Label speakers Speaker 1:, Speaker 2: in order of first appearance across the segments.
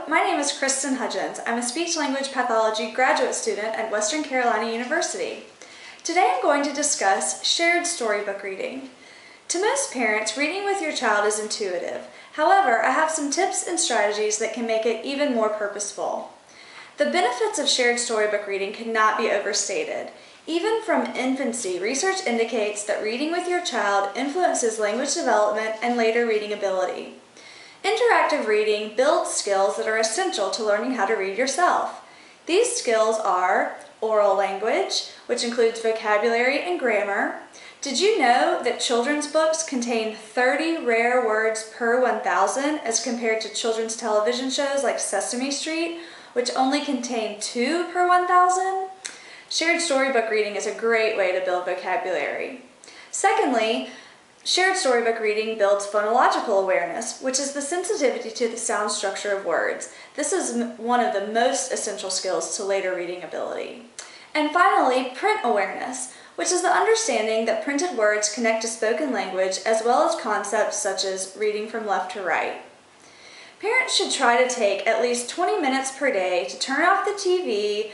Speaker 1: my name is Kristen Hudgens. I'm a speech-language pathology graduate student at Western Carolina University. Today I'm going to discuss shared storybook reading. To most parents, reading with your child is intuitive. However, I have some tips and strategies that can make it even more purposeful. The benefits of shared storybook reading cannot be overstated. Even from infancy, research indicates that reading with your child influences language development and later reading ability. Interactive reading builds skills that are essential to learning how to read yourself. These skills are oral language, which includes vocabulary and grammar. Did you know that children's books contain 30 rare words per 1,000 as compared to children's television shows like Sesame Street, which only contain 2 per 1,000? Shared storybook reading is a great way to build vocabulary. Secondly, shared storybook reading builds phonological awareness, which is the sensitivity to the sound structure of words. This is one of the most essential skills to later reading ability. And finally, print awareness, which is the understanding that printed words connect to spoken language as well as concepts such as reading from left to right. Parents should try to take at least 20 minutes per day to turn off the TV,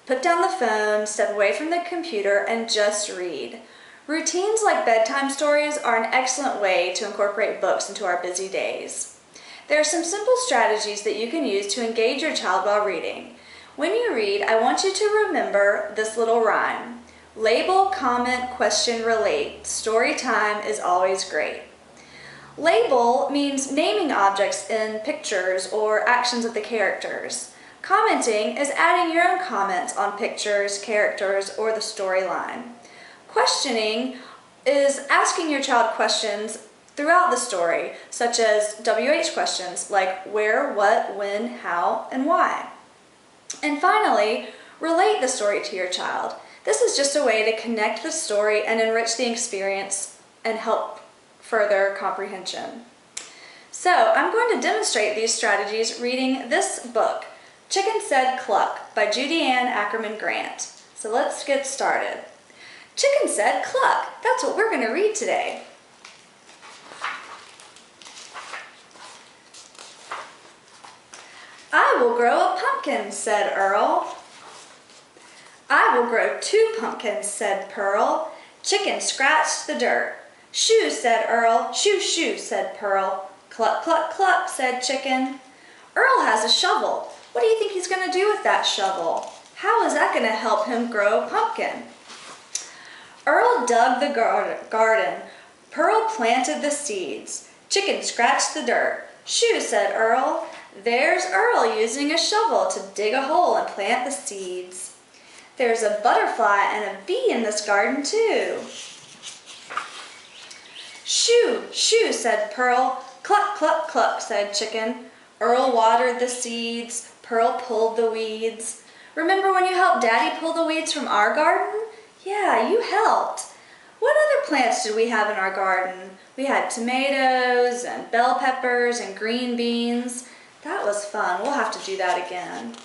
Speaker 1: put down the phone, step away from the computer, and just read. Routines like bedtime stories are an excellent way to incorporate books into our busy days. There are some simple strategies that you can use to engage your child while reading. When you read, I want you to remember this little rhyme. Label, comment, question, relate. Story time is always great. Label means naming objects in pictures or actions of the characters. Commenting is adding your own comments on pictures, characters, or the storyline. Questioning is asking your child questions throughout the story, such as WH questions like where, what, when, how, and why. And finally, relate the story to your child. This is just a way to connect the story and enrich the experience and help further comprehension. So I'm going to demonstrate these strategies reading this book, Chicken Said Cluck by Judy Ann Ackerman Grant. So let's get started. Chicken said cluck. That's what we're going to read today. I will grow a pumpkin, said Earl. I will grow 2 pumpkins, said Pearl. Chicken scratched the dirt. Shoo, said Earl. Shoo, shoo, said Pearl. Cluck, cluck, cluck, said Chicken. Earl has a shovel. What do you think he's going to do with that shovel? How is that going to help him grow a pumpkin? Earl dug the garden. Pearl planted the seeds. Chicken scratched the dirt. Shoo, said Earl. There's Earl using a shovel to dig a hole and plant the seeds. There's a butterfly and a bee in this garden too. Shoo, shoo, said Pearl. Cluck, cluck, cluck, said Chicken. Earl watered the seeds. Pearl pulled the weeds. Remember when you helped Daddy pull the weeds from our garden? Yeah, you helped. What other plants did we have in our garden? We had tomatoes and bell peppers and green beans. That was fun. We'll have to do that again.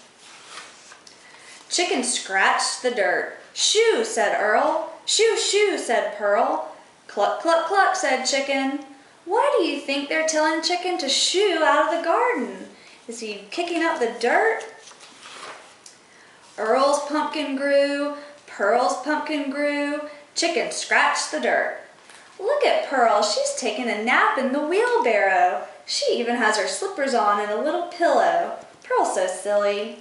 Speaker 1: Chicken scratched the dirt. Shoo, said Earl. Shoo, shoo, said Pearl. Cluck, cluck, cluck, said Chicken. Why do you think they're telling Chicken to shoo out of the garden? Is he kicking up the dirt? Earl's pumpkin grew. Pearl's pumpkin grew. Chicken scratched the dirt. Look at Pearl. She's taking a nap in the wheelbarrow. She even has her slippers on and a little pillow. Pearl's so silly.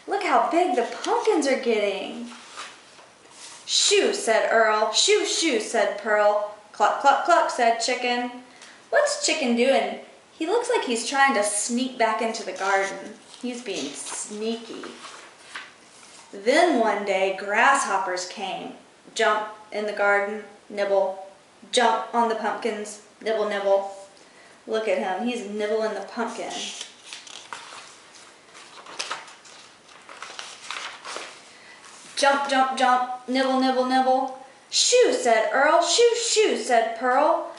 Speaker 1: Look how big the pumpkins are getting. Shoo, said Earl. Shoo, shoo, said Pearl. Cluck, cluck, cluck, said Chicken. What's Chicken doing? He looks like he's trying to sneak back into the garden. He's being sneaky. Then one day, grasshoppers came. Jump in the garden, nibble. Jump on the pumpkins, nibble, nibble. Look at him, he's nibbling the pumpkin. Jump, jump, jump, nibble, nibble, nibble. Shoo, said Earl. Shoo, shoo, said Pearl.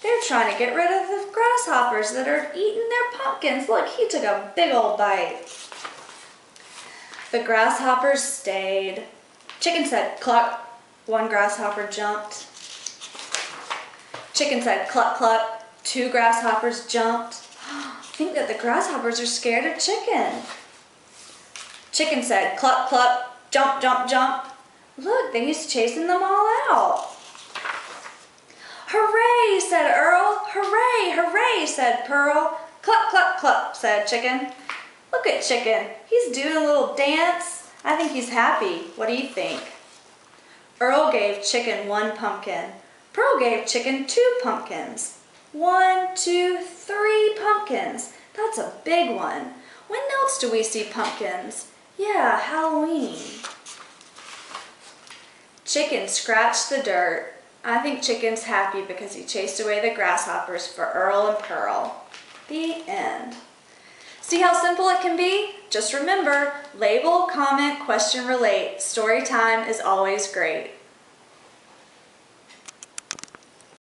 Speaker 1: They're trying to get rid of the grasshoppers that are eating their pumpkins. Look, he took a big old bite. The grasshoppers stayed. Chicken said cluck. One grasshopper jumped. Chicken said cluck, cluck. 2 grasshoppers jumped. think that the grasshoppers are scared of Chicken. Chicken said, cluck, cluck, jump, jump, jump. Look, then he's chasing them all out. Hooray, said Earl. Hooray, hooray, said Pearl. Cluck, cluck, cluck, said Chicken. Look at Chicken. He's doing a little dance. I think he's happy. What do you think? Earl gave Chicken 1 pumpkin. Pearl gave Chicken 2 pumpkins. 1, 2, 3 pumpkins. That's a big one. When else do we see pumpkins? Yeah, Halloween. Chicken scratched the dirt. I think Chicken's happy because he chased away the grasshoppers for Earl and Pearl. The end. See how simple it can be? Just remember, label, comment, question, relate. Story time is always great.